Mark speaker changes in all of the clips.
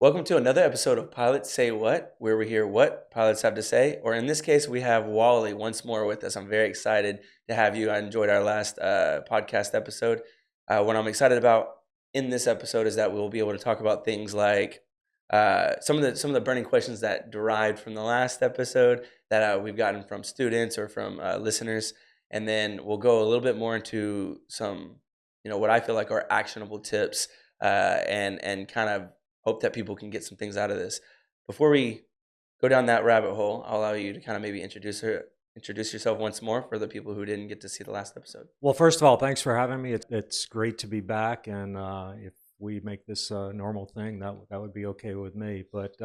Speaker 1: Welcome to another episode of Pilots Say What, where we hear what pilots have to say. Or in this case, we have Wally once more with us. I'm very excited to have you. I enjoyed our last podcast episode. What I'm excited about in this episode is that we'll be able to talk about things like some of the burning questions that derived from the last episode that we've gotten from students or from listeners, and then we'll go a little bit more into some, what I feel like are actionable tips, and kind of hope that people can get some things out of this. Before we go down that rabbit hole, I'll allow you to kind of maybe introduce yourself once more for the people who didn't get to see the last episode.
Speaker 2: Well, first of all, thanks for having me. It's great to be back, and if we make this a normal thing, that would be okay with me. But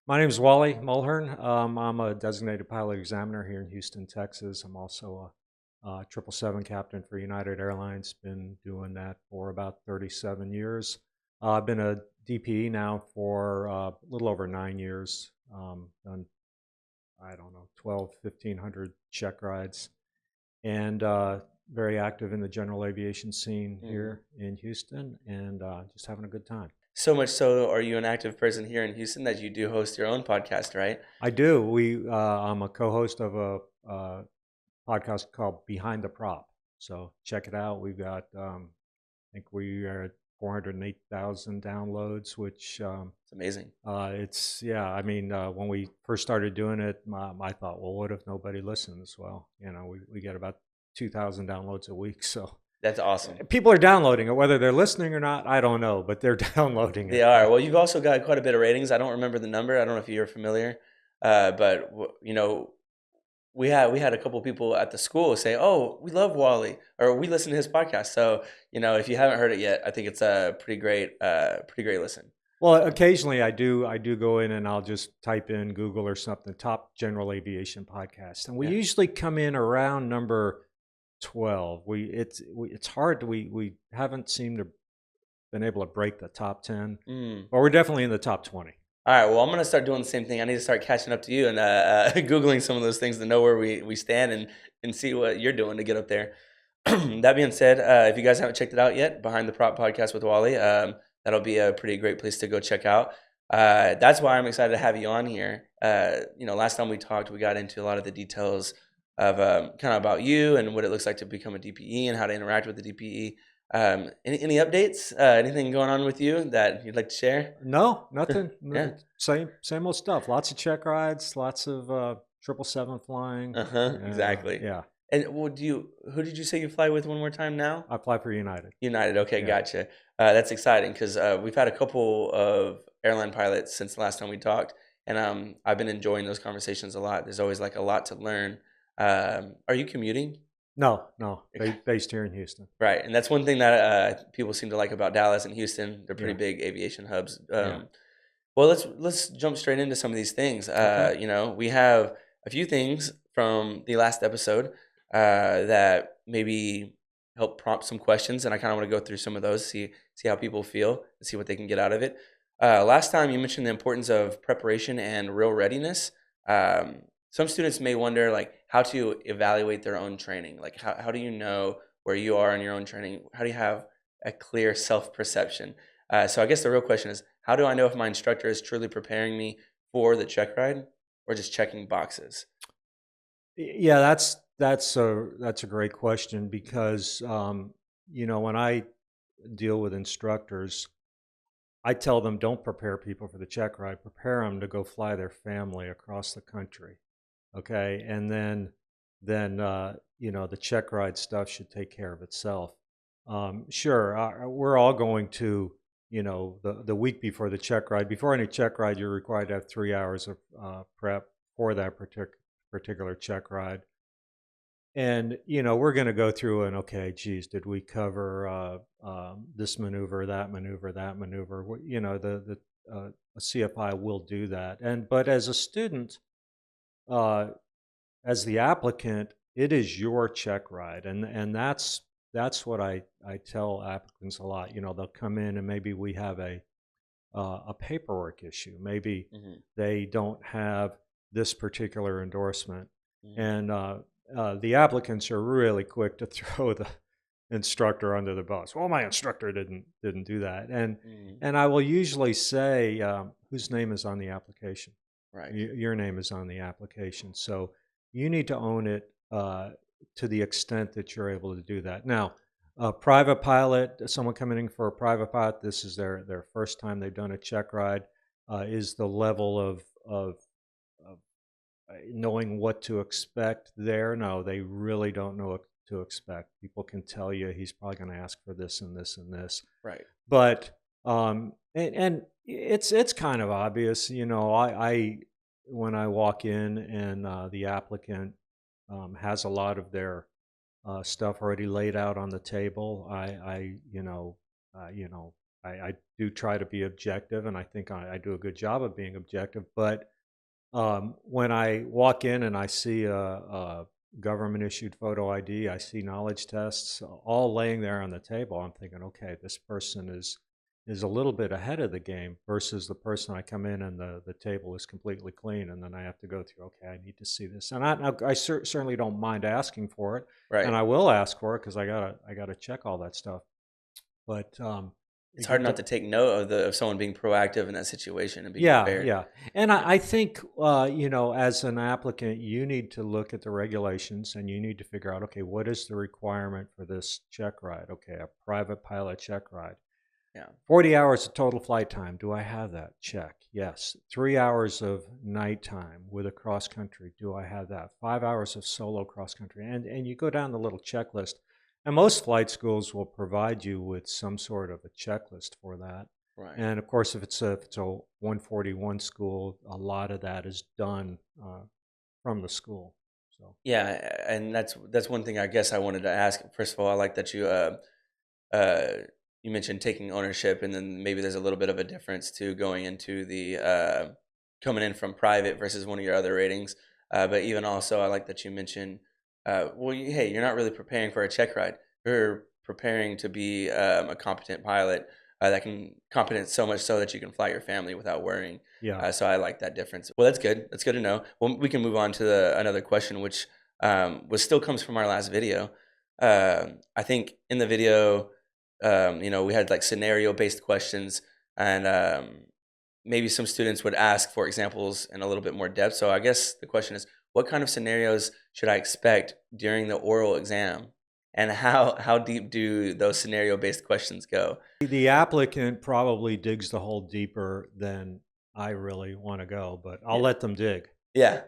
Speaker 2: my name is Wally Mulhern. I'm a designated pilot examiner here in Houston, Texas. I'm also a 777 captain for United Airlines. Been doing that for about 37 years. I've been a DPE now for a little over 9 years. Done, I don't know, 1,500 check rides, and very active in the general aviation scene here in Houston, and just having a good time.
Speaker 1: So much so, are you an active person here in Houston that you do host your own podcast, right?
Speaker 2: I do. I'm a co-host of a podcast called Behind the Prop. So check it out. We've got, I think we are at 408,000 downloads, which
Speaker 1: It's amazing.
Speaker 2: yeah. I mean, when we first started doing it, I thought, well, what if nobody listens? Well, we get about 2,000 downloads a week. So
Speaker 1: That's awesome.
Speaker 2: people are downloading it, whether they're listening or not, I don't know, but they're downloading it.
Speaker 1: They are. Well, you've also got quite a bit of ratings. I don't remember the number. I don't know if you're familiar, but we had a couple people at the school say, "Oh, we love Wally," or "We listen to his podcast." So if you haven't heard it yet, I think it's a pretty great listen.
Speaker 2: Well, occasionally I do go in and I'll just type in Google or something, top general aviation podcast, and we
Speaker 1: Yeah.
Speaker 2: usually come in around number 12. It's hard. We haven't seemed to been able to break the top 10, but we're definitely in the top 20.
Speaker 1: All right, well, I'm gonna start doing the same thing. I need to start catching up to you and googling some of those things to know where we stand and see what you're doing to get up there. That being said, if you guys haven't checked it out yet, Behind the Prop podcast with Wally, that'll be a pretty great place to go check out. That's why I'm excited to have you on here. Last time we talked, we got into a lot of the details of kind of about you and what it looks like to become a DPE and how to interact with the DPE. Any updates? Anything going on with you that you'd like to share?
Speaker 2: No, nothing.
Speaker 1: Yeah.
Speaker 2: Same old stuff. Lots of check rides, lots of 777 flying.
Speaker 1: Exactly.
Speaker 2: Yeah,
Speaker 1: And who did you say you fly with one more time now?
Speaker 2: I fly for United.
Speaker 1: United. Okay,
Speaker 2: Yeah.
Speaker 1: gotcha. That's exciting because we've had a couple of airline pilots since the last time we talked, and I've been enjoying those conversations a lot. There's always like a lot to learn. Are you commuting?
Speaker 2: No,
Speaker 1: Okay.
Speaker 2: based here in Houston.
Speaker 1: Right, and that's one thing that people seem to like about Dallas and Houston. They're pretty
Speaker 2: Yeah.
Speaker 1: big aviation hubs.
Speaker 2: Yeah.
Speaker 1: Well, let's jump straight into some of these things.
Speaker 2: Okay.
Speaker 1: We have a few things from the last episode that maybe help prompt some questions, and I kind of want to go through some of those, see how people feel, and see what they can get out of it. Last time you mentioned the importance of preparation and real readiness. Some students may wonder like how to evaluate their own training. Like how do you know where you are in your own training? How do you have a clear self-perception? So I guess the real question is, how do I know if my instructor is truly preparing me for the check ride or just checking boxes?
Speaker 2: Yeah, that's a great question because when I deal with instructors, I tell them don't prepare people for the check ride, prepare them to go fly their family across the country. Okay, and then the check ride stuff should take care of itself. Sure, we're all going to the week before the check ride. Before any check ride, you're required to have 3 hours of prep for that particular check ride. And we're going to go through and okay, geez, did we cover this maneuver, that maneuver, that maneuver? A CFI will do that. But as a student, as the applicant, it is your check ride, and that's what I tell applicants a lot. They'll come in and maybe we have a paperwork issue. Maybe
Speaker 1: Hmm.
Speaker 2: they don't have this particular endorsement,
Speaker 1: Hmm.
Speaker 2: and the applicants are really quick to throw instructor under the bus. Well, my instructor didn't do that,
Speaker 1: Mm,
Speaker 2: and I will usually say, whose name is on the application?
Speaker 1: right.
Speaker 2: Your name is on the application, so you need to own it to the extent that you're able to do that. Now, a private pilot, someone coming in for a private pilot, this is their first time they've done a check ride, is the level of knowing what to expect there. No, they really don't know what to expect. People can tell you he's probably going to ask for this and this and this,
Speaker 1: Right.
Speaker 2: but and it's kind of obvious, I when I walk in and the applicant has a lot of their stuff already laid out on the table. You know, I do try to be objective, and I think I do a good job of being objective. But when I walk in and I see a government issued photo ID, I see knowledge tests all laying there on the table. I'm thinking, okay, this person is a little bit ahead of the game versus the person I come in and the table is completely clean, and then I have to go through. Okay, I need to see this, and I certainly don't mind asking for it, and
Speaker 1: Right.
Speaker 2: I will ask for it because I gotta check all that stuff. But
Speaker 1: It's hard not to take note of someone being proactive in that situation and being
Speaker 2: yeah,
Speaker 1: prepared.
Speaker 2: yeah. And I think, as an applicant, you need to look at the regulations and you need to figure out, okay, what is the requirement for this check ride? Okay, a private pilot check ride.
Speaker 1: Yeah.
Speaker 2: 40 hours of total flight time. Do I have that? Check. Yes. 3 hours of nighttime with a cross country. Do I have that? 5 hours of solo cross country. And you go down the little checklist. And most flight schools will provide you with some sort of a checklist for that.
Speaker 1: Right.
Speaker 2: And of course, if it's a 141 school, a lot of that is done from the school. So
Speaker 1: Yeah, and that's one thing I guess I wanted to ask. First of all, I like that uh you mentioned taking ownership, and then maybe there's a little bit of a difference to going into the coming in from private versus one of your other ratings. But even also, I like that you mentioned, hey, you're not really preparing for a check ride. You're preparing to be a competent pilot that can competent so much so that you can fly your family without worrying.
Speaker 2: yeah.
Speaker 1: So I like that difference. Well, that's good. That's good to know. Well, we can move on to another question, which still comes from our last video. I think in the video, we had like scenario based questions, and maybe some students would ask for examples in a little bit more depth. So I guess the question is, what kind of scenarios should I expect during the oral exam, and how deep do those scenario based questions go?
Speaker 2: The applicant probably digs the hole deeper than I really want to go, but I'll
Speaker 1: Yeah.
Speaker 2: let them dig.
Speaker 1: Yeah.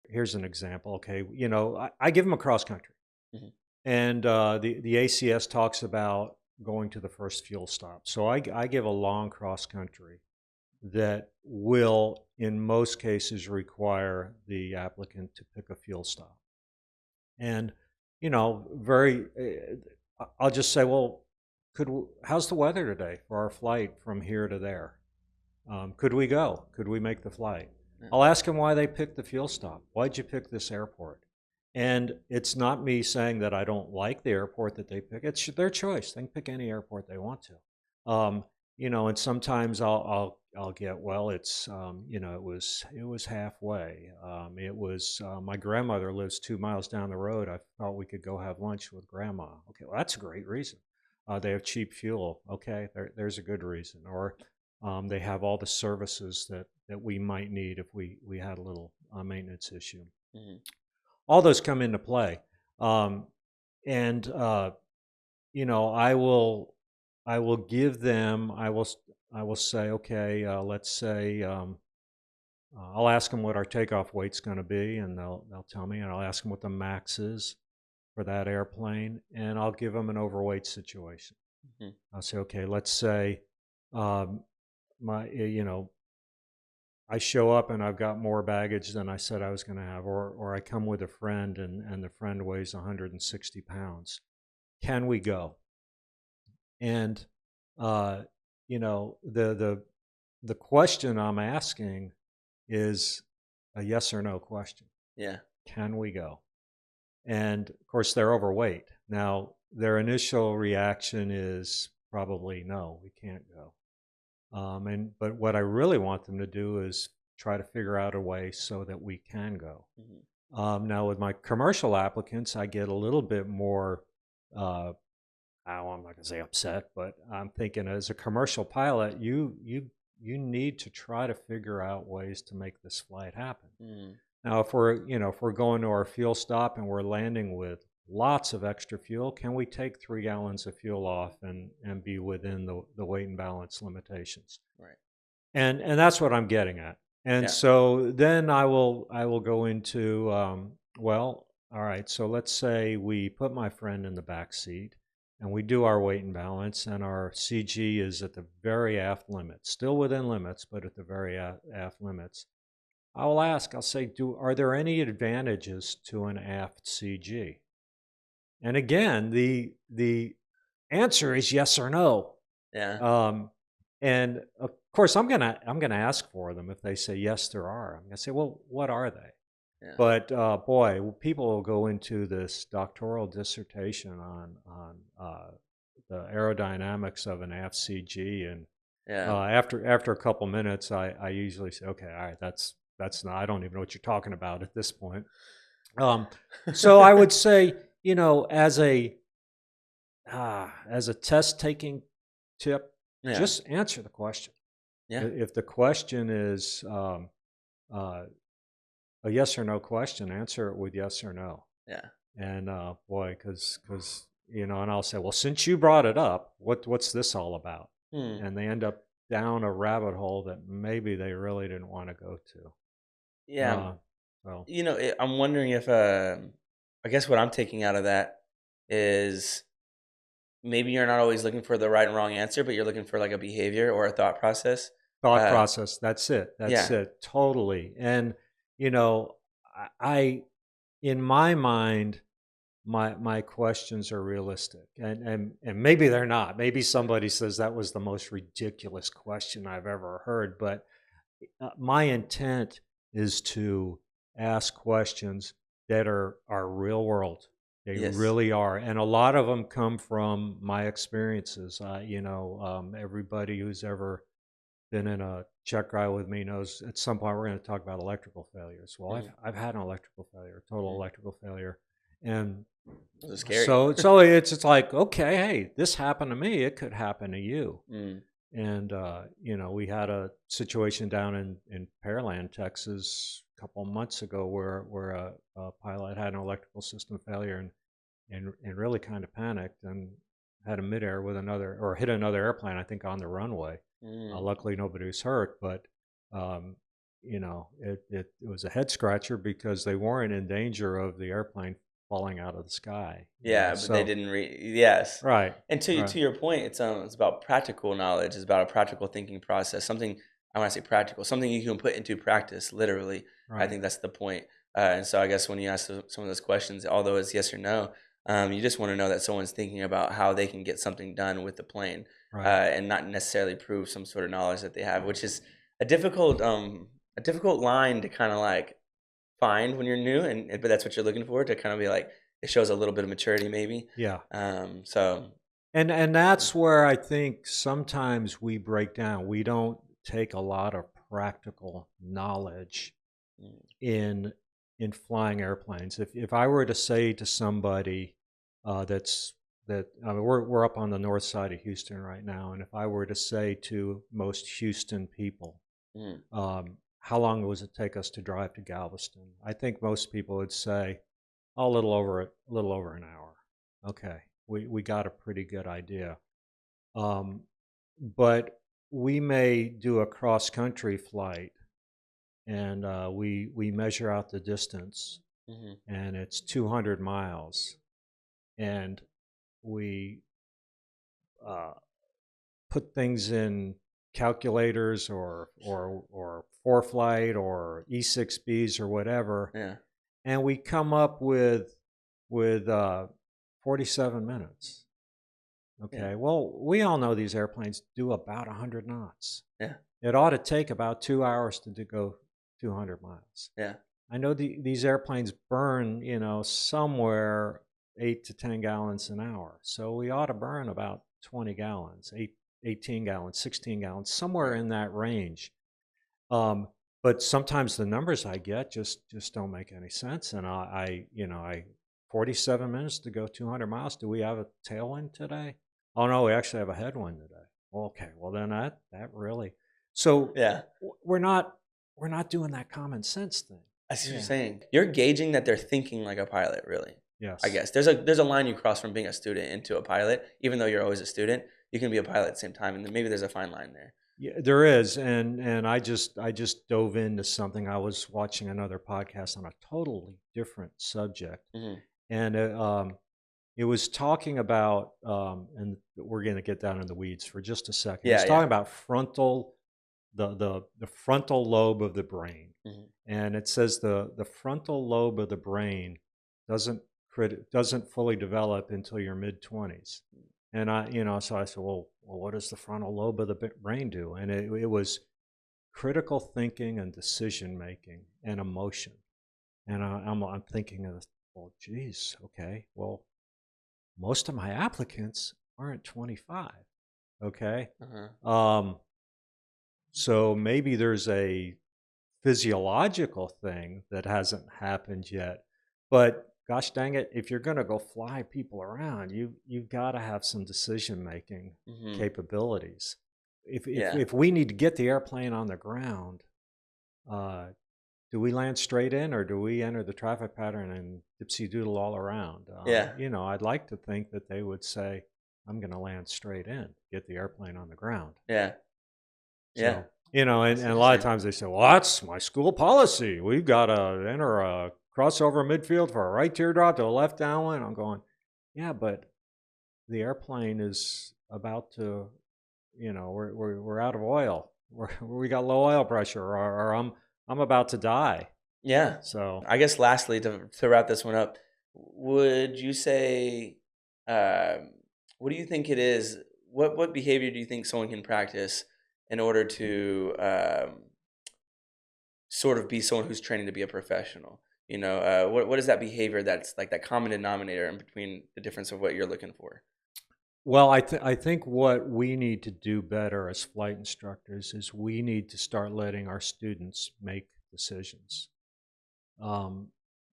Speaker 2: Here's an example. Okay, I give them a cross country,
Speaker 1: Mhm.
Speaker 2: and the ACS talks about going to the first fuel stop. So I give a long cross country that will, in most cases, require the applicant to pick a fuel stop. And very, I'll just say, well, how's the weather today for our flight from here to there? Could we go? Could we make the flight?
Speaker 1: Yeah.
Speaker 2: I'll ask them why they picked the fuel stop. Why'd you pick this airport? And it's not me saying that I don't like the airport that they pick. It's their choice. They can pick any airport they want to. And sometimes I'll get, well, it's it was halfway. It was my grandmother lives 2 miles down the road. I thought we could go have lunch with grandma. Okay, well, that's a great reason. They have cheap fuel. Okay, there's a good reason. Or they have all the services that we might need if we had a little maintenance issue.
Speaker 1: Mhm.
Speaker 2: All those come into play, and I will give them. I will say, okay, let's say I'll ask them what our takeoff weight's going to be, and they'll tell me, and I'll ask them what the max is for that airplane, and I'll give them an overweight situation.
Speaker 1: Mhm.
Speaker 2: I'll say, okay, let's say um, I show up and I've got more baggage than I said I was going to have, or I come with a friend and the friend weighs 160 pounds. Can we go? And uh, the question I'm asking is a yes or no question.
Speaker 1: Yeah.
Speaker 2: Can we go? And of course, they're overweight. Now, their initial reaction is probably no, we can't go. But what I really want them to do is try to figure out a way so that we can go.
Speaker 1: Mhm.
Speaker 2: Now, with my commercial applicants, I get a little bit more I'm not going to say upset, but I'm thinking as a commercial pilot, you need to try to figure out ways to make this flight happen.
Speaker 1: Mm,
Speaker 2: Now, if we're going to our fuel stop and we're landing with lots of extra fuel, can we take 3 gallons of fuel off and be within the weight and balance limitations?
Speaker 1: right.
Speaker 2: And that's what I'm getting at. And
Speaker 1: Yeah.
Speaker 2: so then I will go into well, all right. So let's say we put my friend in the back seat and we do our weight and balance, and our CG is at the very aft limit, still within limits, but at the very aft limits. I will ask. I'll say, are there any advantages to an aft CG? And again, the answer is yes or no.
Speaker 1: Yeah.
Speaker 2: Um, and of course, I'm gonna ask for them. If they say yes, there are. I'm gonna say, well, what are they?
Speaker 1: Yeah.
Speaker 2: But boy, people will go into this doctoral dissertation on the aerodynamics of an FCG, and
Speaker 1: Yeah.
Speaker 2: after a couple minutes, I usually say, okay, all right, that's not. I don't even know what you're talking about at this point. Um, so I would say, as a test taking tip,
Speaker 1: Yeah.
Speaker 2: just answer the question.
Speaker 1: Yeah.
Speaker 2: If the question is uh, a yes or no question, answer it with yes or no.
Speaker 1: Yeah.
Speaker 2: And boy, because and I'll say, well, since you brought it up, what's this all about?
Speaker 1: Hmm.
Speaker 2: And they end up down a rabbit hole that maybe they really didn't want to go to.
Speaker 1: Yeah.
Speaker 2: So
Speaker 1: I'm wondering if, I guess what I'm taking out of that is maybe you're not always looking for the right and wrong answer, but you're looking for like a behavior or a thought process.
Speaker 2: thought
Speaker 1: Uh,
Speaker 2: process. That's it. That's
Speaker 1: yeah.
Speaker 2: it. Totally. And you know, I in my mind, my questions are realistic, and maybe they're not. Maybe somebody says that was the most ridiculous question I've ever heard, but my intent is to ask questions that are real world. They
Speaker 1: Yes.
Speaker 2: really are, and a lot of them come from my experiences. Everybody who's ever been in a check ride with me knows at some point we're going to talk about electrical failures. Well,
Speaker 1: Mm,
Speaker 2: I've had an electrical failure, total
Speaker 1: mm.
Speaker 2: electrical failure, and
Speaker 1: Those are scary.
Speaker 2: so it's like, okay, hey, this happened to me. It could happen to you.
Speaker 1: Mm,
Speaker 2: And we had a situation down in Pearland, Texas, a couple of months ago where a pilot had an electrical system failure and really kind of panicked and had a midair with another or hit another airplane, I think, on the runway.
Speaker 1: mm.
Speaker 2: Luckily, nobody was hurt, but um, it was a head scratcher because they weren't in danger of the airplane falling out of the sky.
Speaker 1: Yeah, but they
Speaker 2: So
Speaker 1: didn't yes.
Speaker 2: right,
Speaker 1: And
Speaker 2: right,
Speaker 1: to your point, it's about practical knowledge, it's about a practical thinking process, something I wanna say practical, something you can put into practice, literally. I
Speaker 2: right,
Speaker 1: think that's the point. And so I guess when you ask some of those questions, although it's yes or no, you just wanna know that someone's thinking about how they can get something done with the plane,
Speaker 2: right.
Speaker 1: and not necessarily prove some sort of knowledge that they have, which is a difficult line to kinda, like, find when you're new, but that's what you're looking for to kind of be like it shows a little bit of maturity maybe.
Speaker 2: Yeah.
Speaker 1: So
Speaker 2: And that's where I think sometimes we break down. We don't take a lot of practical knowledge
Speaker 1: mm,
Speaker 2: in flying airplanes. If I were to say to somebody that I mean, we're up on the north side of Houston right now, and if I were to say to most Houston people,
Speaker 1: mm,
Speaker 2: how long does it take us to drive to Galveston? I think most people would say, oh, a little over an hour. Okay, we got a pretty good idea. Um, but we may do a cross country flight, and we measure out the distance,
Speaker 1: mhm,
Speaker 2: and it's 200 miles, and we uh, put things in calculators or ForeFlight or E6Bs or whatever,
Speaker 1: yeah,
Speaker 2: and we come up with 47 minutes.
Speaker 1: yeah,
Speaker 2: Okay, well, we all know these airplanes do about 100 knots.
Speaker 1: yeah,
Speaker 2: It ought to take about 2 hours to go 200 miles.
Speaker 1: yeah,
Speaker 2: I know these airplanes burn, somewhere 8 to 10 gallons an hour. So we ought to burn about 20 gallons, 18 gallons, 16 gallons, somewhere
Speaker 1: right,
Speaker 2: in that range. Um, but sometimes the numbers I get just don't make any sense, and I 47 minutes to go 200 miles. Do we have a tailwind today? Oh no, we actually have a headwind today. Okay, well then that really. So
Speaker 1: Yeah.
Speaker 2: we're not doing that common sense thing.
Speaker 1: I see what you're
Speaker 2: Yeah.
Speaker 1: saying. You're gauging that they're thinking like a pilot, really. I
Speaker 2: Yes.
Speaker 1: guess there's a line you cross from being a student into a pilot. Even though you're always a student, you can be a pilot at the same time, and then maybe there's a fine line there.
Speaker 2: Yeah, there is, and I just dove into something. I was watching another podcast on a totally different subject,
Speaker 1: Hmm.
Speaker 2: and it was talking about, and we're going to get down in the weeds for just a second. It was
Speaker 1: Yeah,
Speaker 2: talking
Speaker 1: yeah.
Speaker 2: about the frontal lobe of the brain,
Speaker 1: Hmm.
Speaker 2: and it says the frontal lobe of the brain doesn't doesn't fully develop until your mid 20s. And so I said, well, what does the frontal lobe of the brain do? And it was critical thinking and decision making and emotion. And I'm thinking of this, well, geez, okay, well, most of my applicants aren't 25. Okay.
Speaker 1: Uh-huh.
Speaker 2: Um, so maybe there's a physiological thing that hasn't happened yet. But gosh dang it, if you're going to go fly people around, you've got to have some decision making
Speaker 1: Hmm.
Speaker 2: capabilities. If, if
Speaker 1: Yeah.
Speaker 2: if we need to get the airplane on the ground, uh, do we land straight in or do we enter the traffic pattern and dipsy doodle all around?
Speaker 1: Yeah.
Speaker 2: I'd like to think that they would say, I'm going to land straight in, get the airplane on the ground.
Speaker 1: Yeah. Yeah.
Speaker 2: So,
Speaker 1: I
Speaker 2: and
Speaker 1: see
Speaker 2: a
Speaker 1: what you're
Speaker 2: lot of
Speaker 1: saying.
Speaker 2: times they say, well, that's my school policy. We've got to enter a crossover midfield for a right teardrop to a left downwind. I'm going, yeah, but the airplane is about to, we're out of oil. We got low oil pressure, or I'm about to die.
Speaker 1: Yeah.
Speaker 2: So,
Speaker 1: I guess lastly, to wrap this one up, would you say, um, what do you think it is? What behavior do you think someone can practice in order to sort of be someone who's training to be a professional? What is that behavior that's like that common denominator in between the difference of what you're looking for?
Speaker 2: well, I think what we need to do better as flight instructors is we need to start letting our students make decisions. Um,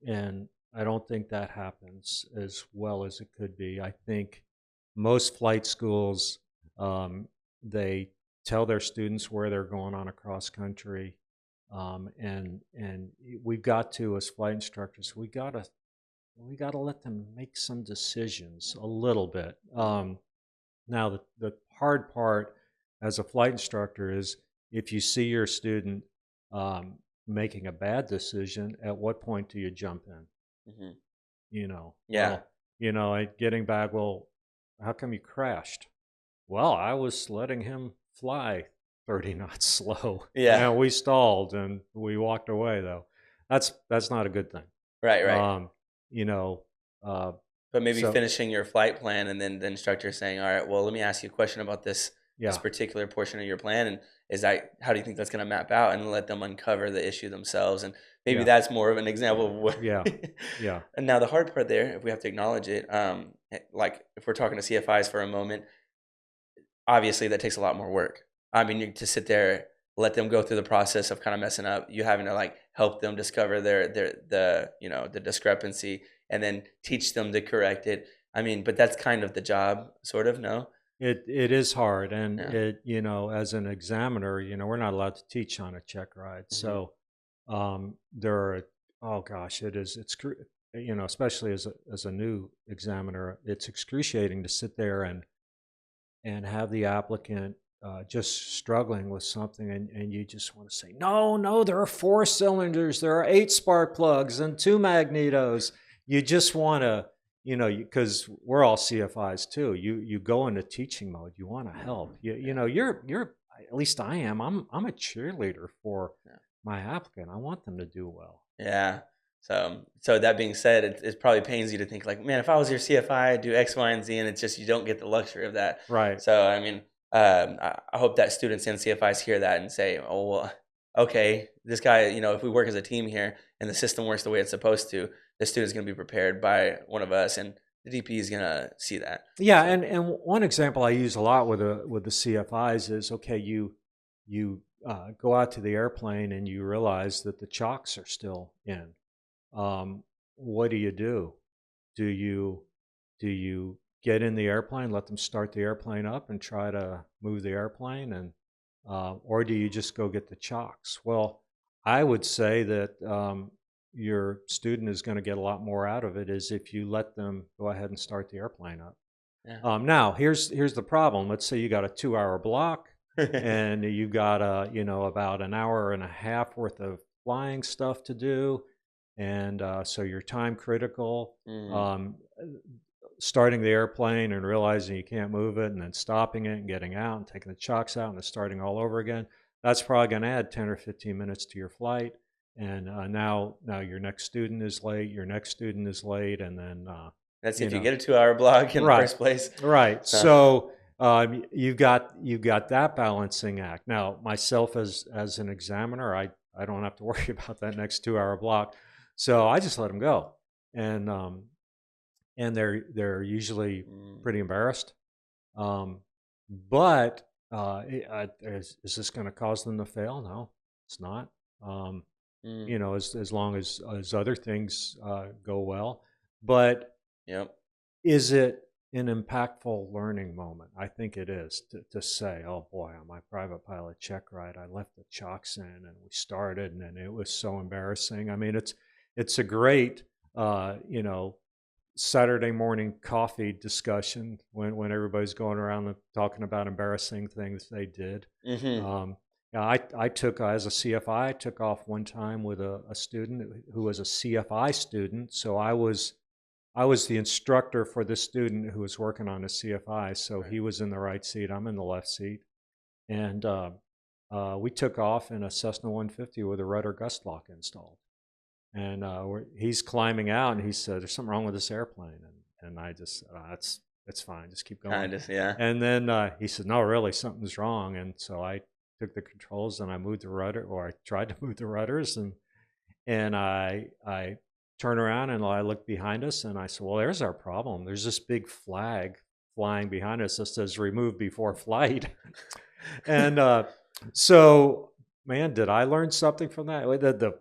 Speaker 2: and I don't think that happens as well as it could be. I think most flight schools, um, they tell their students where they're going on a cross country, and we've got to, as flight instructors, we gotta let them make some decisions a little bit. Now, the hard part as a flight instructor is if you see your student um, making a bad decision, at what point do you jump in?
Speaker 1: Hmm. Yeah.
Speaker 2: Well, getting back, well, how come you crashed? Well, I was letting him fly 30 knots slow.
Speaker 1: Yeah.
Speaker 2: And we stalled and we walked away, though. That's not a good thing.
Speaker 1: Right. Right.
Speaker 2: Um, you know, uh,
Speaker 1: But maybe
Speaker 2: so
Speaker 1: finishing your flight plan and then the instructor saying, "All right, well, let me ask you a question about this
Speaker 2: yeah,
Speaker 1: particular portion of your plan, and how do you think that's going to map out?" And let them uncover the issue themselves, and maybe
Speaker 2: yeah,
Speaker 1: that's more of an example of what.
Speaker 2: yeah, yeah,
Speaker 1: And now the hard part there, if we have to acknowledge it, like if we're talking to CFIs for a moment, obviously that takes a lot more work. I mean, to sit there, let them go through the process of kind of messing up, you having to like help them discover the discrepancy and then teach them to correct it. I mean, but that's kind of the job, sort of, no?
Speaker 2: it is hard, and
Speaker 1: Yeah.
Speaker 2: as an examiner, we're not allowed to teach on a check ride.
Speaker 1: Hmm.
Speaker 2: So there are, oh gosh, especially as a new examiner, it's excruciating to sit there and have the applicant just struggling with something, and you just want to say, no, no, there are 4 cylinders, there are 8 spark plugs and 2 magnetos. You just want to, because we're all CFIs too. You go into teaching mode. You want to help.
Speaker 1: Yeah.
Speaker 2: You're at least I am. I'm a cheerleader for
Speaker 1: Yeah.
Speaker 2: my applicant. I want them to do well.
Speaker 1: Yeah. So that being said, it probably pains you to think like, man, if I was your CFI, I'd do X, Y, and Z, and it's just you don't get the luxury of that.
Speaker 2: Right.
Speaker 1: So I mean, I hope that students and CFIs hear that and say, oh well, okay, this guy, if we work as a team here and the system works the way it's supposed to, the student's going to be prepared by one of us, and the DP is going to see that.
Speaker 2: Yeah,
Speaker 1: So
Speaker 2: and one example I use a lot with the CFIs is, okay, you go out to the airplane and you realize that the chocks are still in. What do you do? Do you do you get in the airplane, let them start the airplane up, and try to move the airplane, and or do you just go get the chocks? Well, I would say that your student is going to get a lot more out of it is if you let them go ahead and start the airplane up.
Speaker 1: Yeah.
Speaker 2: Now, here's the problem. Let's say you got a 2-hour block, and you got about an hour and a half worth of flying stuff to do, and so you're time critical.
Speaker 1: Mm,
Speaker 2: Um, Starting the airplane and realizing you can't move it, and then stopping it and getting out and taking the chocks out and then starting all over again. That's probably going to add 10 or 15 minutes to your flight. And now your next student is late. Your next student is late, and then
Speaker 1: that's
Speaker 2: you
Speaker 1: if you
Speaker 2: know
Speaker 1: get a 2-hour block in the
Speaker 2: right,
Speaker 1: first place.
Speaker 2: right.
Speaker 1: Uh,
Speaker 2: So you've got that balancing act. Now, myself as an examiner, I don't have to worry about that next 2-hour block, so I just let them go, and they're usually
Speaker 1: mm,
Speaker 2: pretty embarrassed. But is this going to cause them to fail? No, it's not. Um,
Speaker 1: mm,
Speaker 2: as long as other things go well. But
Speaker 1: yep.
Speaker 2: is it an impactful learning moment? I think it is to say, oh boy, on my private pilot check ride, I left the chocks in and we started, and then it was so embarrassing. I mean, it's a great Saturday morning coffee discussion when everybody's going around talking about embarrassing things they did.
Speaker 1: Hmm.
Speaker 2: Um, yeah, I took as a CFI, I took off one time with a student who was a CFI student. So I was the instructor for this student who was working on a CFI. So
Speaker 1: Right.
Speaker 2: he was in the right seat, I'm in the left seat, and we took off in a Cessna 150 with a rudder gust lock installed. And he's climbing out, and he said, "There's something wrong with this airplane." And I just, it's fine, just keep going.
Speaker 1: Kind of, yeah.
Speaker 2: And then he said, "No, really, something's wrong." And so I took the controls and I moved the rudder, or I tried to move the rudders, and I turn around and I look behind us, and I said, "Well, there's our problem. There's this big flag flying behind us that says 'Remove before flight.'" And so, man, did I learn something from that?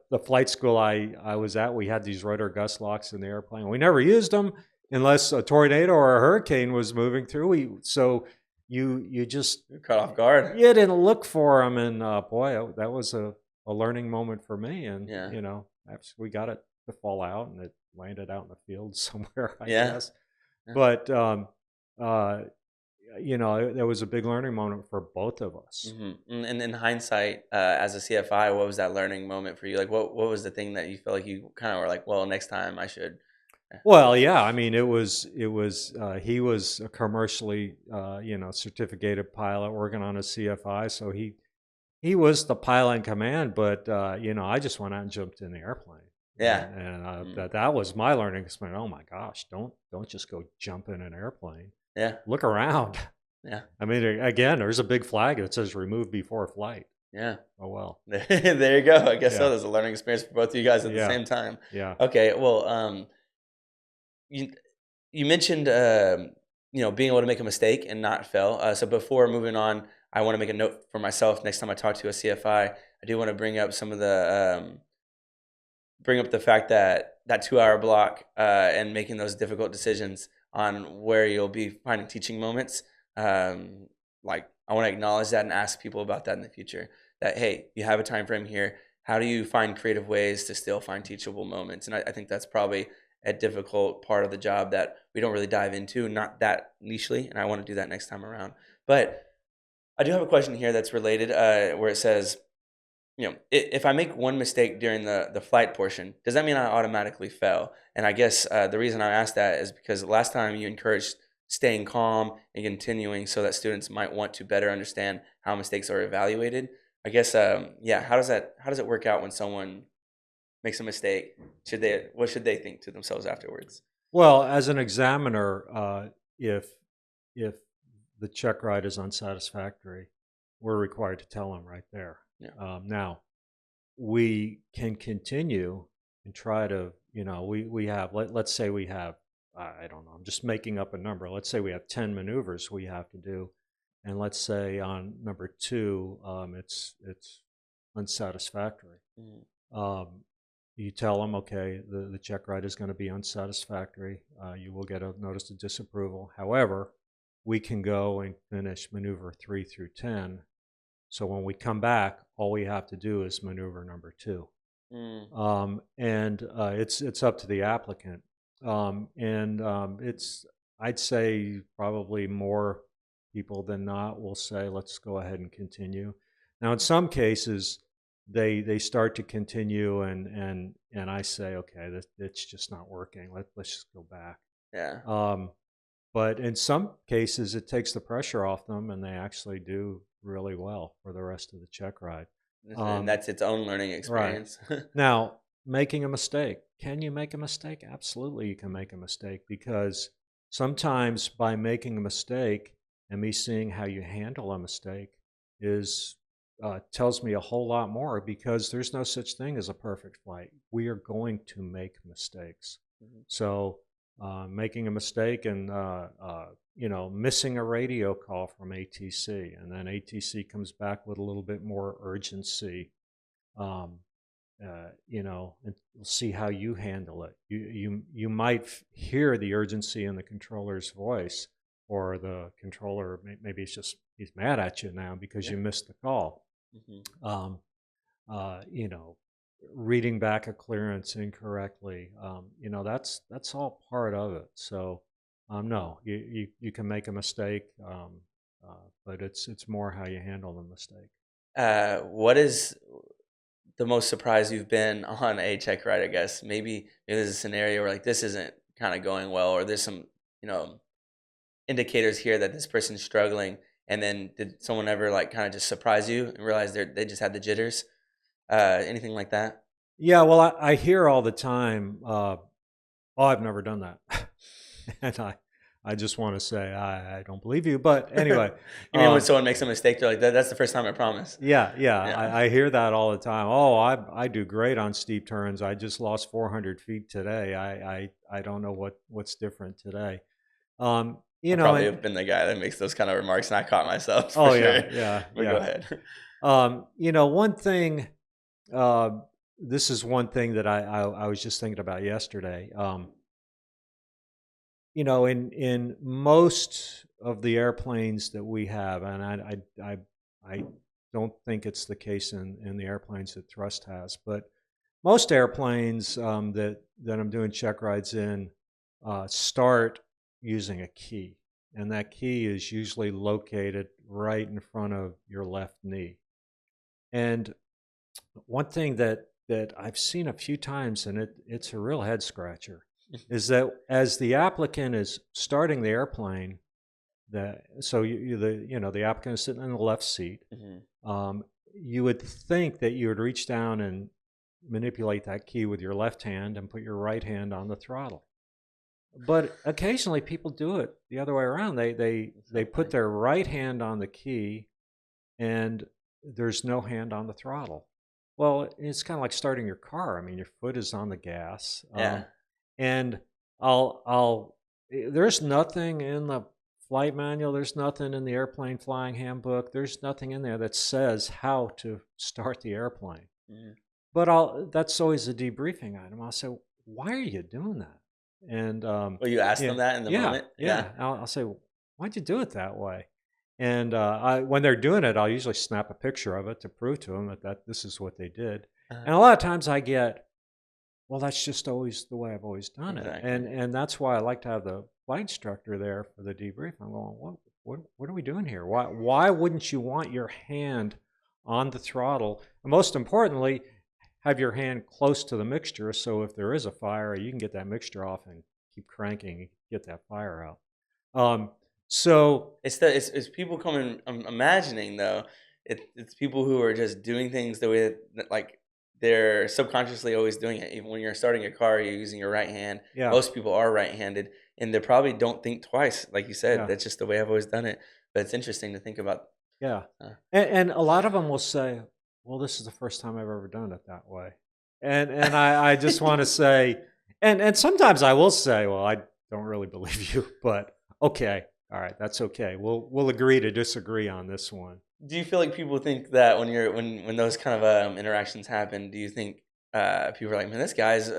Speaker 2: The flight school I was at, we had these rotor gust locks in the airplane. We never used them unless a tornado or a hurricane was moving through. So you just
Speaker 1: You're caught off guard.
Speaker 2: you didn't look for them, and boy, that was a learning moment for me. And
Speaker 1: Yeah.
Speaker 2: we got it to fall out, and it landed out in the field somewhere, I
Speaker 1: Yeah.
Speaker 2: guess.
Speaker 1: Yeah.
Speaker 2: But uh, there was a big learning moment for both of us.
Speaker 1: And in hindsight, as a CFI, what was that learning moment for you? Like, what was the thing that you felt like you kind of were like, well, next time I should.
Speaker 2: Well, yeah, I mean, he was a commercially certificated pilot working on a CFI, so he was the pilot in command. But I just went out and jumped in the airplane,
Speaker 1: Yeah.
Speaker 2: and
Speaker 1: Mm,
Speaker 2: that was my learning experience. Oh my gosh, don't just go jump in an airplane.
Speaker 1: yeah.
Speaker 2: Look around.
Speaker 1: Yeah.
Speaker 2: I mean, again, there's a big flag that says "Remove before flight."
Speaker 1: Yeah.
Speaker 2: Oh well.
Speaker 1: There you go. I guess so.
Speaker 2: Yeah,
Speaker 1: There's a learning experience for both of you guys at the
Speaker 2: yeah,
Speaker 1: same time.
Speaker 2: yeah.
Speaker 1: Okay. Well, you you mentioned being able to make a mistake and not fail. So before moving on, I want to make a note for myself. Next time I talk to a CFI, I do want to bring up some of the bring up the fact that that 2-hour block and making those difficult decisions on where you'll be finding teaching moments. Um, like I want to acknowledge that and ask people about that in the future. That hey, you have a time frame here. How do you find creative ways to still find teachable moments? And I think that's probably a difficult part of the job that we don't really dive into, not that nichely. And I want to do that next time around. But I do have a question here that's related, where it says, if I make one mistake during the flight portion, does that mean I automatically fail? And I guess the reason I asked that is because last time you encouraged staying calm and continuing so that students might want to better understand how mistakes are evaluated. I guess, yeah. How does it work out when someone makes a mistake? What should they think to themselves afterwards?
Speaker 2: Well, as an examiner, if the check ride is unsatisfactory, we're required to tell them right there.
Speaker 1: Yeah.
Speaker 2: Now, we can continue and try to, we have, let's say we have, I don't know, I'm just making up a number. Let's say we have 10 maneuvers we have to do. And let's say on number 2, it's unsatisfactory.
Speaker 1: Mm,
Speaker 2: Um, You tell them, okay, the check ride is going to be unsatisfactory. You will get a notice of disapproval. However, we can go and finish maneuver 3 through 10. So when we come back, all we have to do is maneuver number 2.
Speaker 1: Mm.
Speaker 2: And it's up to the applicant. It's, I'd say probably more people than not will say, let's go ahead and continue. Now, in some cases, they start to continue, and I say, okay, it's just not working. Let's just go back.
Speaker 1: Yeah.
Speaker 2: But in some cases, it takes the pressure off them, and they actually do really well for the rest of the check ride.
Speaker 1: And that's its own learning
Speaker 2: Right.
Speaker 1: experience.
Speaker 2: Now, making a mistake. Can you make a mistake? Absolutely, you can make a mistake, because sometimes by making a mistake and me seeing how you handle a mistake is tells me a whole lot more, because there's no such thing as a perfect flight. We are going to make mistakes.
Speaker 1: Mhm.
Speaker 2: So making a mistake and missing a radio call from ATC, and then ATC comes back with a little bit more urgency. Um, and we'll see how you handle it. You might hear the urgency in the controller's voice, or the controller maybe he's mad at you now because
Speaker 1: Yeah.
Speaker 2: you missed the call.
Speaker 1: Mhm.
Speaker 2: Um, you know, reading back a clearance incorrectly. That's all part of it. So, no, you can make a mistake, but it's more how you handle the mistake.
Speaker 1: What is the most surprised you've been on a check ride? I guess maybe there's a scenario where like this isn't kind of going well, or there's some you know indicators here that this person's struggling, and then did someone ever like kind of just surprise you and realize they just had the jitters? Anything like that?
Speaker 2: Yeah, well, I hear all the time, "Oh, I've never done that." And I just wanna say, I don't believe you, but anyway,
Speaker 1: You mean when
Speaker 2: um
Speaker 1: someone makes a mistake, they're like, that's the first time, I promise.
Speaker 2: yeah, yeah,
Speaker 1: Yeah.
Speaker 2: I hear that all the time. "Oh, I do great on steep turns. I just lost 400 feet today. I don't know what's different today."
Speaker 1: I probably
Speaker 2: And
Speaker 1: have been the guy that makes those kind of remarks, and I caught myself for
Speaker 2: oh,
Speaker 1: sure.
Speaker 2: yeah, yeah,
Speaker 1: But go
Speaker 2: yeah.
Speaker 1: ahead.
Speaker 2: One thing, uh, this is one thing that I was just thinking about yesterday. In most of the airplanes that we have, and I don't think it's the case in the airplanes that Thrust has, but most airplanes that I'm doing check rides in start using a key, and that key is usually located right in front of your left knee. And one thing that I've seen a few times, and it's a real head scratcher, is that as the applicant is starting the airplane, the applicant is sitting in the left seat.
Speaker 1: Mhm.
Speaker 2: Um, you would think that you would reach down and manipulate that key with your left hand and put your right hand on the throttle. But occasionally people do it the other way around.
Speaker 1: That's
Speaker 2: They
Speaker 1: so
Speaker 2: put
Speaker 1: funny.
Speaker 2: their right hand on the key, and there's no hand on the throttle. Well, it's kind of like starting your car. I mean, your foot is on the gas,
Speaker 1: Yeah.
Speaker 2: and I'll. There's nothing in the flight manual. There's nothing in the airplane flying handbook. There's nothing in there that says how to start the airplane.
Speaker 1: Mhm.
Speaker 2: But that's always a debriefing item. I'll say, why are you doing that? And
Speaker 1: Well, you asked
Speaker 2: yeah,
Speaker 1: them that in the
Speaker 2: yeah,
Speaker 1: moment? Yeah.
Speaker 2: yeah. I'll say, why'd you do it that way? And when they're doing it, I'll usually snap a picture of it to prove to them that this is what they did.
Speaker 1: Uh-huh.
Speaker 2: And a lot of times I get, well, that's just always the way I've always done it.
Speaker 1: Exactly.
Speaker 2: And that's why I like to have the flight instructor there for the debrief. I'm going, what are we doing here? Why wouldn't you want your hand on the throttle? And most importantly, have your hand close to the mixture, so if there is a fire, you can get that mixture off and keep cranking and get that fire out. Um, so
Speaker 1: It's people coming imagining though, it's people who are just doing things the way that like, they're subconsciously always doing it. Even when you're starting a car, you're using your right hand.
Speaker 2: yeah,
Speaker 1: Most people are right-handed, and they probably don't think twice, like you said,
Speaker 2: yeah,
Speaker 1: that's just the way I've always done it. But it's interesting to think about.
Speaker 2: yeah.
Speaker 1: uh
Speaker 2: And a lot of them will say, "Well, this is the first time I've ever done it that way," and I just want to say, and sometimes I will say, "Well, I don't really believe you," but okay, all right, that's okay. We'll agree to disagree on this one.
Speaker 1: Do you feel like people think that when those kind of, interactions happen, do you think, people are like, man, this guy's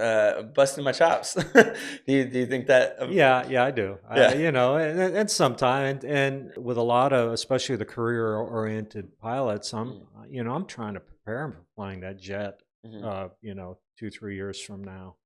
Speaker 1: busting my chops. Do you think that?
Speaker 2: Yeah, I do.
Speaker 1: Yeah.
Speaker 2: You know, and sometimes, and with a lot of, especially the career-oriented pilots,
Speaker 1: Mm-hmm.
Speaker 2: I'm trying to prepare them for flying that jet.
Speaker 1: Mm-hmm.
Speaker 2: 2, 3 years from now.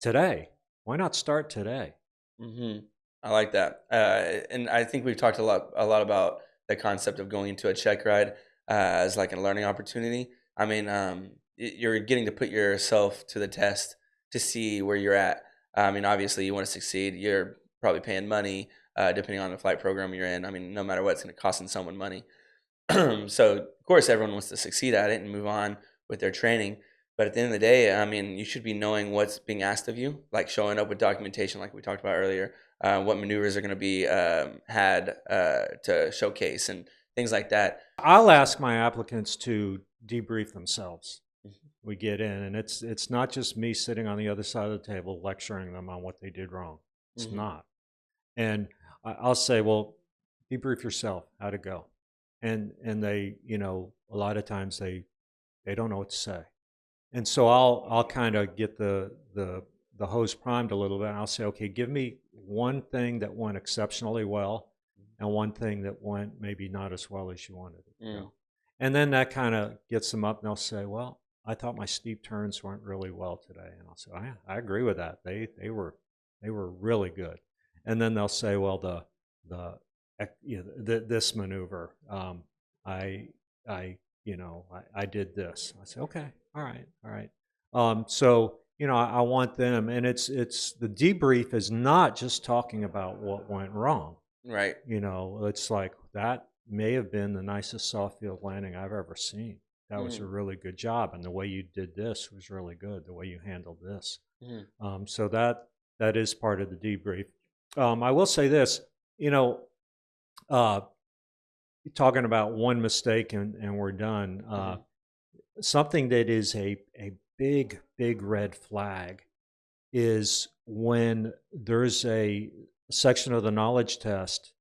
Speaker 2: Today, why not start today?
Speaker 1: Mm-hmm. I like that, and I think we've talked a lot about the concept of going into a check ride as like a learning opportunity. I mean, you're getting to put yourself to the test to see where you're at. I mean, obviously, you want to succeed. You're probably paying money, depending on the flight program you're in. I mean, no matter what, it's going to cost someone money. So of course everyone wants to succeed at it and move on with their training. But at the end of the day, I mean, you should be knowing what's being asked of you, like showing up with documentation, like we talked about earlier, what maneuvers are going to be had to showcase and things like that.
Speaker 2: I'll ask my applicants to debrief themselves.
Speaker 1: Mhm.
Speaker 2: We get in, and it's not just me sitting on the other side of the table lecturing them on what they did wrong. It's
Speaker 1: Mhm.
Speaker 2: not. And I'll say, well, debrief yourself. How'd it go? And they, a lot of times they don't know what to say. And so I'll kind of get the hose primed a little bit. And I'll say, okay, give me one thing that went exceptionally well, and one thing that went maybe not as well as you wanted it to
Speaker 1: Mm.
Speaker 2: go. And then that kind of gets them up, and they'll say, well, I thought my steep turns went really well today. And I'll say, I agree with that. They were really good. And then they'll say, well, the this maneuver, I I I did this. I say, okay, all right. So I want them, and it's the debrief is not just talking about what went wrong.
Speaker 1: Right.
Speaker 2: It's like that may have been the nicest soft field landing I've ever seen. That was a
Speaker 1: Mm.
Speaker 2: really good job, and the way you did this was really good. The way you handled this,
Speaker 1: Mhm.
Speaker 2: so that is part of the debrief. I will say this, you know, uh, talking about one mistake and we're done.
Speaker 1: Mhm.
Speaker 2: Something that is a big red flag is when there's a section of the knowledge test,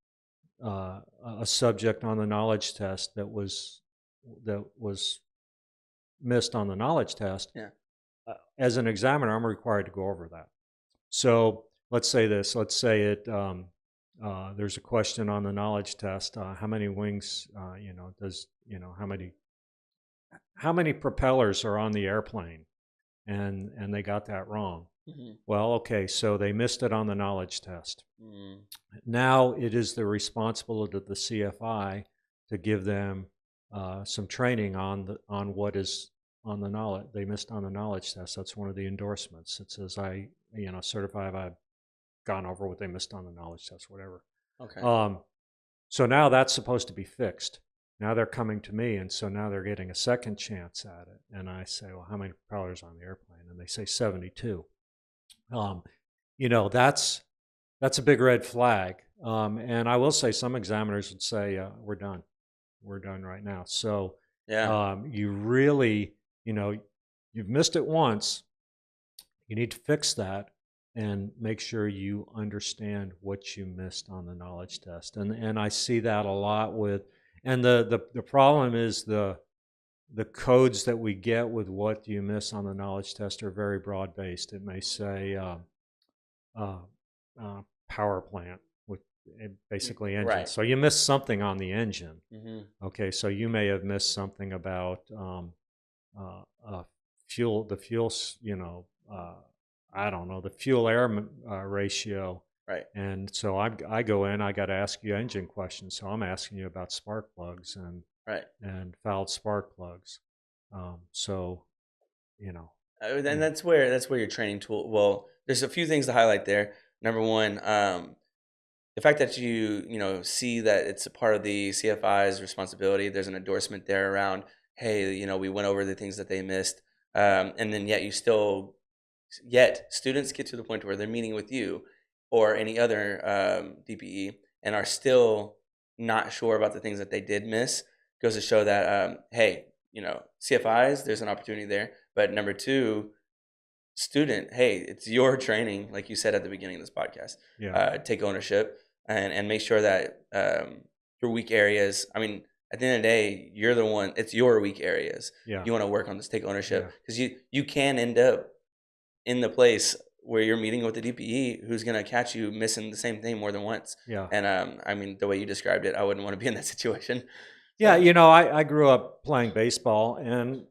Speaker 2: a subject on the knowledge test that was missed on the knowledge test.
Speaker 1: Yeah.
Speaker 2: As an examiner, I'm required to go over that. So let's say this. Let's say there's a question on the knowledge test. How many wings? Does how many propellers are on the airplane? And they got that wrong.
Speaker 1: Mhm.
Speaker 2: Well, okay, so they missed it on the knowledge test.
Speaker 1: Mm.
Speaker 2: Now it is the responsibility of the CFI to give them some training on what is on the knowledge they missed on the knowledge test. That's one of the endorsements. It says I certify I've gone over what they missed on the knowledge test, whatever.
Speaker 1: Okay.
Speaker 2: Um, so now that's supposed to be fixed. Now they're coming to me, and so now they're getting a second chance at it. And I say, well, how many propellers on the airplane? And they say 72. Um, that's a big red flag. And I will say some examiners would say, we're done right now. So
Speaker 1: Yeah.
Speaker 2: you really, you've missed it once. You need to fix that and make sure you understand what you missed on the knowledge test. And I see that a lot with, and the problem is the codes that we get with what you miss on the knowledge test are very broad based. It may say uh, uh, power plant with basically engine.
Speaker 1: Right.
Speaker 2: So you missed something on the engine.
Speaker 1: Mhm.
Speaker 2: Okay, so you may have missed something about fuel, the fuel, I don't know, the fuel air ratio.
Speaker 1: Right.
Speaker 2: And so I go in, I got to ask you engine questions. So I'm asking you about spark plugs
Speaker 1: Right.
Speaker 2: and fouled spark plugs. So, you know,
Speaker 1: And
Speaker 2: yeah,
Speaker 1: that's where your training tool. Well, there's a few things to highlight there. Number one, the fact that you see that it's a part of the CFI's responsibility. There's an endorsement there around, hey, we went over the things that they missed, and then yet students get to the point where they're meeting with you or any other DPE and are still not sure about the things that they did miss. Goes to show that hey, CFIs, there's an opportunity there. But number two, student, hey, it's your training, like you said at the beginning of this podcast.
Speaker 2: yeah,
Speaker 1: Take ownership and make sure that your weak areas. I mean, at the end of the day, you're the one. It's your weak areas.
Speaker 2: Yeah.
Speaker 1: You want to work on this, take ownership,
Speaker 2: Yeah.
Speaker 1: because you can end up in the place where you're meeting with the DPE who's gonna catch you missing the same thing more than once.
Speaker 2: Yeah.
Speaker 1: And I mean, the way you described it, I wouldn't want to be in that situation.
Speaker 2: Yeah,
Speaker 1: So
Speaker 2: I grew up playing baseball, and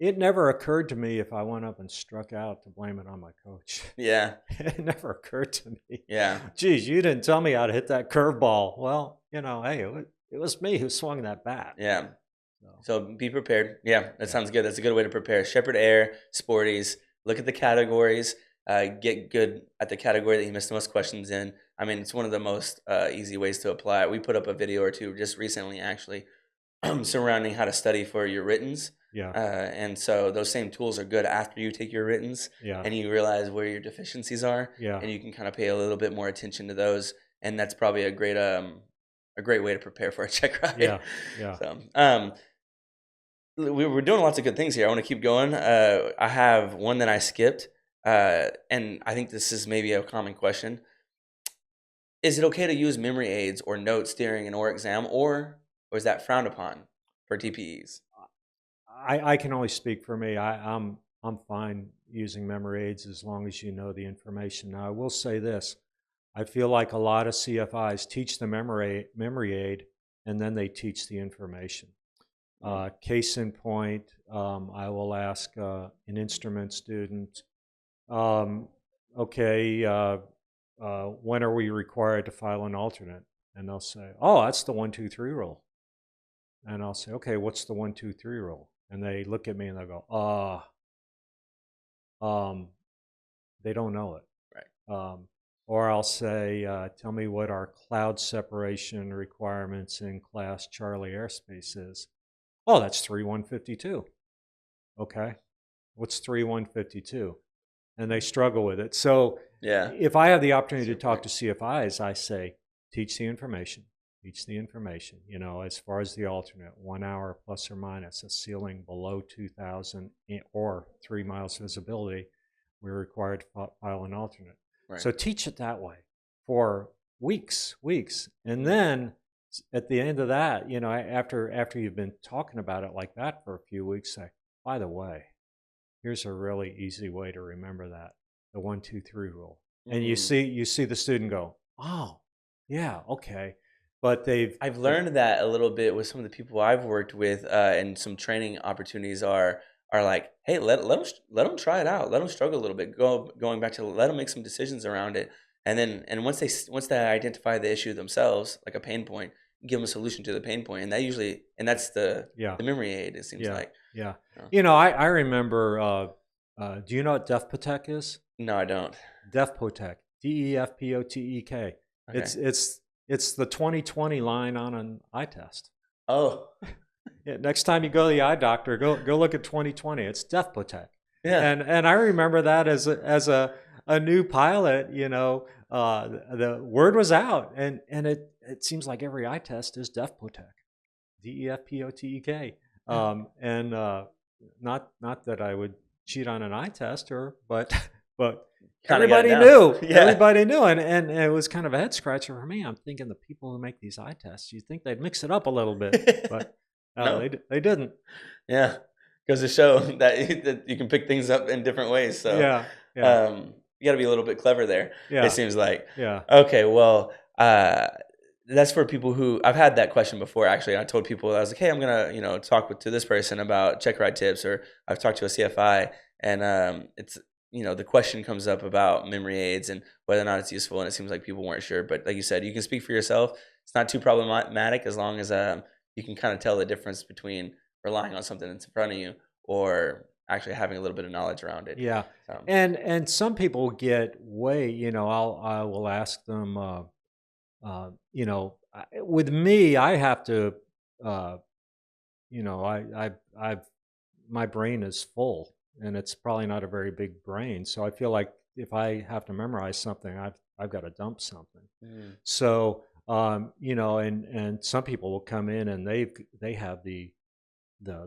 Speaker 2: it never occurred to me if I went up and struck out to blame it on my coach.
Speaker 1: yeah,
Speaker 2: It never occurred to me.
Speaker 1: yeah,
Speaker 2: Geez, you didn't tell me how to hit that curveball. Well, hey, it was me who swung that bat.
Speaker 1: yeah.
Speaker 2: So,
Speaker 1: So be prepared. Yeah, that
Speaker 2: yeah,
Speaker 1: sounds good. That's a good way to prepare. Shepherd Air, Sporties. Look at the categories. Get good at the category that you missed the most questions in. I mean, it's one of the most easy ways to apply it. We put up a video or two just recently, actually, surrounding how to study for your writtens.
Speaker 2: yeah,
Speaker 1: And so those same tools are good after you take your writtens
Speaker 2: yeah,
Speaker 1: and you realize where your deficiencies are,
Speaker 2: yeah,
Speaker 1: and you can kind of pay a little bit more attention to those. And that's probably a great way to prepare for a check ride.
Speaker 2: yeah, yeah.
Speaker 1: So we're doing lots of good things here. I want to keep going. I have one that I skipped, and I think this is maybe a common question. Is it okay to use memory aids or notes during an oral exam, or is that frowned upon for TPEs?
Speaker 2: I can only speak for me. I'm fine using memory aids as long as you know the information. Now, I will say this. I feel like a lot of CFIs teach the memory aid and then they teach the information.
Speaker 1: Mm,
Speaker 2: Case in point, I will ask an instrument student, um, okay, when are we required to file an alternate? And they'll say, oh, that's the 1, 2, 3 rule. And I'll say, okay, what's the 1, 2, 3 rule? And they look at me and they go, um, they don't know it.
Speaker 1: right.
Speaker 2: Or I'll say, tell me what our cloud separation requirements in class Charlie airspace is. Oh, that's 3152. Okay. What's 3152? And they struggle with it. So
Speaker 1: Yeah.
Speaker 2: if I have the
Speaker 1: That's
Speaker 2: opportunity
Speaker 1: your
Speaker 2: to talk
Speaker 1: point.
Speaker 2: to CFIs, I say, teach the information. Teach the information. As far as the alternate, 1 hour plus or minus, a ceiling below 2,000 or 3 miles visibility, we're required to file an alternate.
Speaker 1: Right.
Speaker 2: So teach it that way for weeks. And
Speaker 1: Mhm.
Speaker 2: then at the end of that, after you've been talking about it like that for a few weeks, say, by the way, here's a really easy way to remember that, the 1, 2, 3 rule. And you
Speaker 1: Mhm.
Speaker 2: see the student go, oh, yeah, okay. But
Speaker 1: I've learned that a little bit with some of the people I've worked with, and some training opportunities are like, hey, let them try it out, let them struggle a little bit, going back to let them make some decisions around it, and once they identify the issue themselves, like a pain point, give them a solution to the pain point, and that's
Speaker 2: yeah,
Speaker 1: the memory aid. It seems
Speaker 2: yeah,
Speaker 1: like.
Speaker 2: yeah.
Speaker 1: Oh,
Speaker 2: I remember, do you know what DefPotek is?
Speaker 1: no, I don't.
Speaker 2: DefPotek, DEFPOTEK.
Speaker 1: Okay.
Speaker 2: It's the 2020 line on an eye test.
Speaker 1: Oh,
Speaker 2: Yeah, next time you go to the eye doctor, go look at 2020. It's DefPotek.
Speaker 1: yeah.
Speaker 2: And I remember that as a new pilot, the word was out, and it seems like every eye test is DefPotek, DEFPOTEK.
Speaker 1: Yeah.
Speaker 2: And not that I would cheat on an eye tester, but
Speaker 1: Kind of got it
Speaker 2: everybody
Speaker 1: down.
Speaker 2: knew.
Speaker 1: Yeah.
Speaker 2: And it was kind of a head scratcher for me. I'm thinking the people who make these eye tests, you think they'd mix it up a little bit, but
Speaker 1: No.
Speaker 2: they didn't.
Speaker 1: Yeah, goes to show that you can pick things up in different ways. So,
Speaker 2: Yeah, yeah,
Speaker 1: you got to be a little bit clever there. It
Speaker 2: yeah,
Speaker 1: seems like.
Speaker 2: yeah,
Speaker 1: Okay, well, that's for people who I've had that question before. Actually, I told people I was like, "Hey, I'm gonna talk to this person about check ride tips," or I've talked to a CFI, and it's the question comes up about memory aids and whether or not it's useful, and it seems like people weren't sure. But like you said, you can speak for yourself. It's not too problematic as long as you can kind of tell the difference between relying on something that's in front of you or actually having a little bit of knowledge around it.
Speaker 2: yeah.
Speaker 1: So,
Speaker 2: And some people get way, I will ask them, with me, I have to, uh, I've my brain is full, and it's probably not a very big brain. So I feel like if I have to memorize something, I've got to dump something.
Speaker 1: mm,
Speaker 2: So and some people will come in and they have the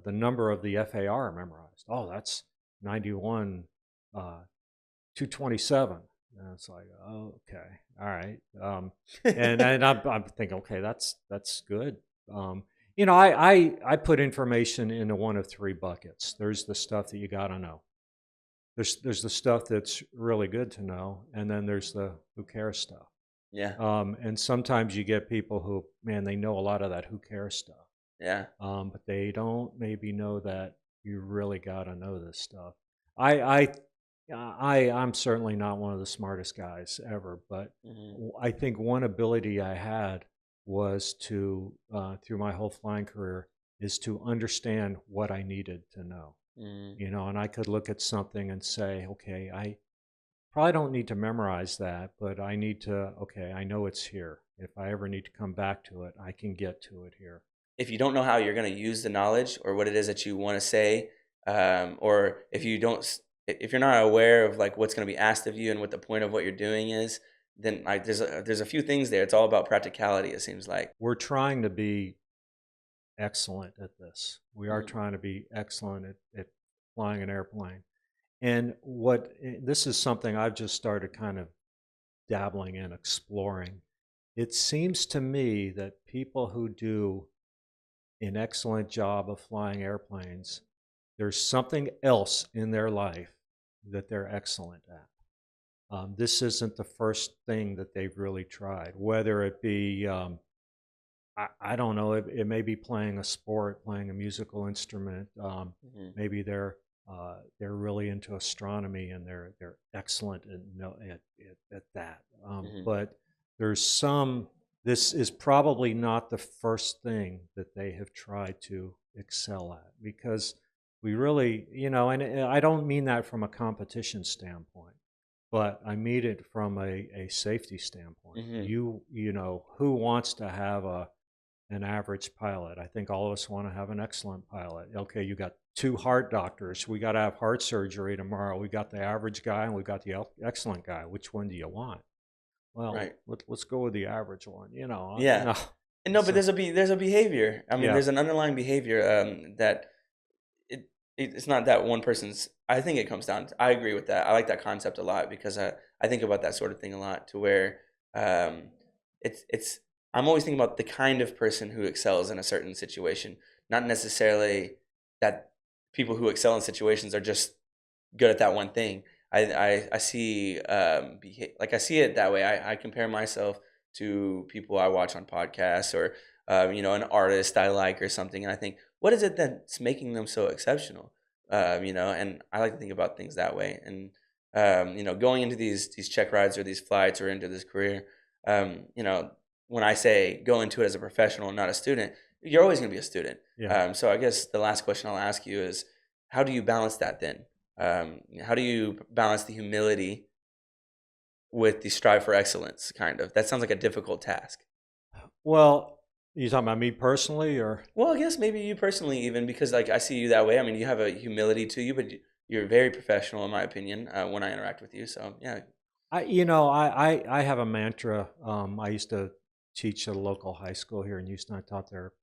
Speaker 2: number of the FAR memorized. Oh, that's 91, 227. And it's like, oh, okay, all right. And I'm thinking, okay, that's good. I put information into one of three buckets. There's the stuff that you got to know. There's the stuff that's really good to know, and then there's the who cares stuff.
Speaker 1: Yeah.
Speaker 2: And sometimes you get people who, man, they know a lot of that who cares stuff,
Speaker 1: Yeah.
Speaker 2: but they don't maybe know that you really got to know this stuff. I, I'm certainly not one of the smartest guys ever, but
Speaker 1: Hmm.
Speaker 2: I think one ability I had was to, through my whole flying career, is to understand what I needed to know.
Speaker 1: Hmm.
Speaker 2: And I could look at something and say, okay, I probably don't need to memorize that, but I need to, okay, I know it's here. If I ever need to come back to it, I can get to it here.
Speaker 1: If you don't know how you're going to use the knowledge or what it is that you want to say, or if you don't, if you're not aware of like what's going to be asked of you and what the point of what you're doing is, then like there's a few things there. It's all about practicality. It seems like.
Speaker 2: We're trying to be excellent at this. We are
Speaker 1: Mhm.
Speaker 2: trying to be excellent at flying an airplane. And this is something I've just started kind of dabbling in, exploring. It seems to me that people who do an excellent job of flying airplanes, there's something else in their life that they're excellent at. This isn't the first thing that they've really tried, whether it be, I don't know, it may be playing a sport, playing a musical instrument.
Speaker 1: Mhm.
Speaker 2: Maybe they're really into astronomy and they're excellent at that.
Speaker 1: Mhm.
Speaker 2: But there's some. This is probably not the first thing that they have tried to excel at because we really, and I don't mean that from a competition standpoint, but I mean it from a safety standpoint.
Speaker 1: Mhm.
Speaker 2: Who wants to have an average pilot? I think all of us want to have an excellent pilot. Okay, you got two heart doctors. We got to have heart surgery tomorrow. We got the average guy and we got the excellent guy. Which one do you want? Well,
Speaker 1: Right.
Speaker 2: let's go with the average one.
Speaker 1: Yeah. And no, but
Speaker 2: So
Speaker 1: there's a behavior. I mean,
Speaker 2: yeah,
Speaker 1: there's an underlying behavior that it's not that one person's. I think it comes down. I agree with that. I like that concept a lot because I think about that sort of thing a lot. To where um, it's I'm always thinking about the kind of person who excels in a certain situation, not necessarily that people who excel in situations are just good at that one thing. I see like I see it that way. I compare myself to people I watch on podcasts or an artist I like or something, and I think, what is it that's making them so exceptional? And I like to think about things that way. And going into these check rides or these flights or into this career, when I say go into it as a professional, not a student, you're always going to be a student.
Speaker 2: yeah.
Speaker 1: So I guess the last question I'll ask you is, how do you balance that then? How do you balance the humility with the strive for excellence? Kind of. That sounds like a difficult task.
Speaker 2: Well, you talking about me personally, or
Speaker 1: Well, I guess maybe you personally, even because like I see you that way. I mean, you have a humility to you, but you're very professional, in my opinion, when I interact with you. So yeah.
Speaker 2: I have a mantra. I used to teach at a local high school here in Houston. I taught their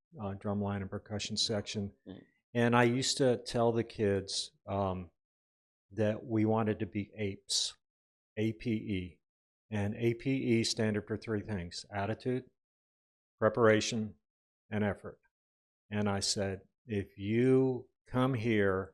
Speaker 2: drumline and percussion section,
Speaker 1: Mm.
Speaker 2: and I used to tell the kids that we wanted to be apes, APE, and APE standard for three things: attitude, preparation, and effort. And I said, if you come here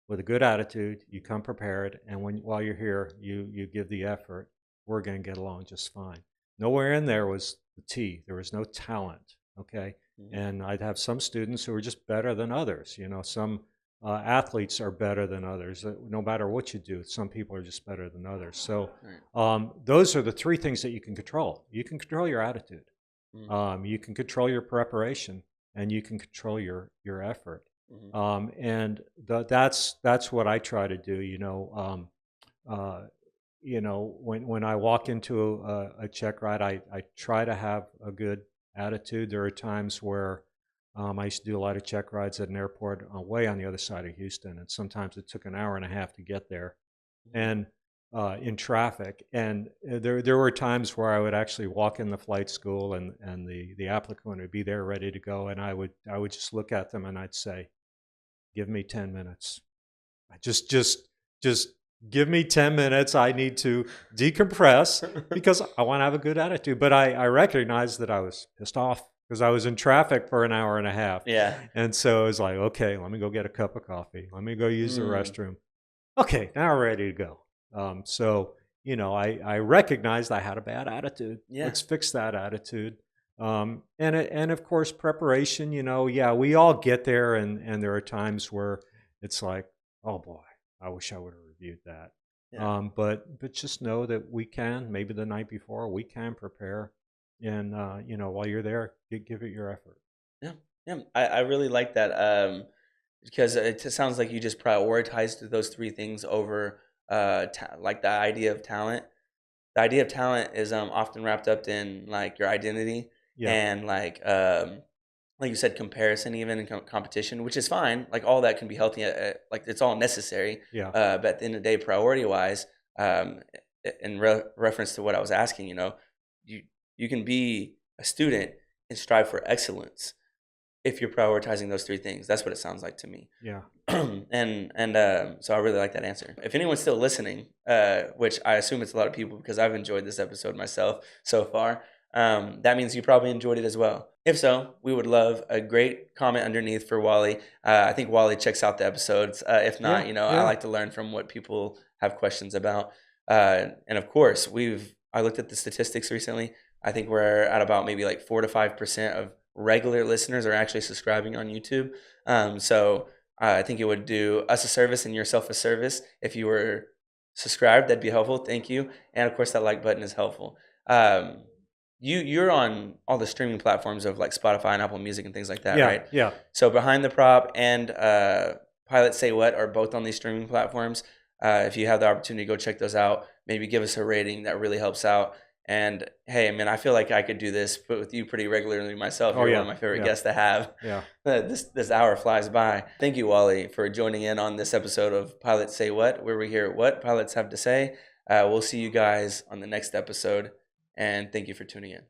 Speaker 2: with a good attitude, you come prepared, and while you're here, you give the effort, we're going to get along just fine. Nowhere in there was the T. There was no talent. Okay,
Speaker 1: Mhm.
Speaker 2: and I'd have some students who are just better than others. Some athletes are better than others. No matter what you do, some people are just better than others. So
Speaker 1: Right.
Speaker 2: those are the three things that you can control. You can control your attitude.
Speaker 1: Mhm.
Speaker 2: You can control your preparation, and you can control your effort.
Speaker 1: Mhm.
Speaker 2: That's what I try to do. Uh, when I walk into a check ride, I try to have a good attitude. There are times where I used to do a lot of check rides at an airport way on the other side of Houston, and sometimes it took an hour and a half to get there
Speaker 1: Mhm.
Speaker 2: and in traffic. And there were times where I would actually walk in the flight school, and the applicant would be there ready to go, and I would just look at them and I'd say, "Give me 10 minutes. Just give me 10 minutes. I need to decompress because I want to have a good attitude." But I recognized that I was pissed off because I was in traffic for an hour and a half.
Speaker 1: Yeah.
Speaker 2: And so it was like, okay, let me go get a cup of coffee. Let me go use the
Speaker 1: Mm,
Speaker 2: restroom. Okay, now we're ready to go. So, I recognized I had a bad attitude.
Speaker 1: yeah.
Speaker 2: Let's fix that attitude. And of course, preparation, yeah, we all get there. And there are times where it's like, oh boy, I wish I would have reviewed that.
Speaker 1: Yeah.
Speaker 2: But just know that we can, maybe the night before, we can prepare. And, while you're there, give it your effort.
Speaker 1: Yeah. Yeah. I really like that. Because it just sounds like you just prioritized those three things over like the idea of talent. The idea of talent is often wrapped up in like your identity
Speaker 2: Yeah,
Speaker 1: and like you said, comparison, even in competition, which is fine. Like all that can be healthy. Like it's all necessary.
Speaker 2: yeah,
Speaker 1: But at the end of the day, priority wise, um, in reference to what I was asking, you you can be a student and strive for excellence if you're prioritizing those three things. That's what it sounds like to me.
Speaker 2: yeah.
Speaker 1: And so I really like that answer. If anyone's still listening, which I assume it's a lot of people because I've enjoyed this episode myself so far, that means you probably enjoyed it as well. If so, we would love a great comment underneath for Wally. I think Wally checks out the episodes. If not,
Speaker 2: Yeah,
Speaker 1: I
Speaker 2: yeah.
Speaker 1: like to learn from what people have questions about. And of course, I looked at the statistics recently. I think we're at about maybe like 4 to 5% of regular listeners are actually subscribing on YouTube. So I think it would do us a service and yourself a service if you were subscribed. That'd be helpful. Thank you. And of course, that like button is helpful. Um, you're on all the streaming platforms of like Spotify and Apple Music and things like that,
Speaker 2: Yeah,
Speaker 1: right?
Speaker 2: yeah.
Speaker 1: So Behind the Prop and Pilot Say What are both on these streaming platforms. If you have the opportunity, go check those out. Maybe give us a rating. That really helps out. And hey, man, I feel like I could do this with you pretty regularly myself.
Speaker 2: Oh,
Speaker 1: You're one of
Speaker 2: yeah,
Speaker 1: my favorite
Speaker 2: yeah,
Speaker 1: guests to have.
Speaker 2: yeah.
Speaker 1: This hour flies by. Thank you, Wally, for joining in on this episode of Pilots Say What, where we hear what pilots have to say. We'll see you guys on the next episode, and thank you for tuning in.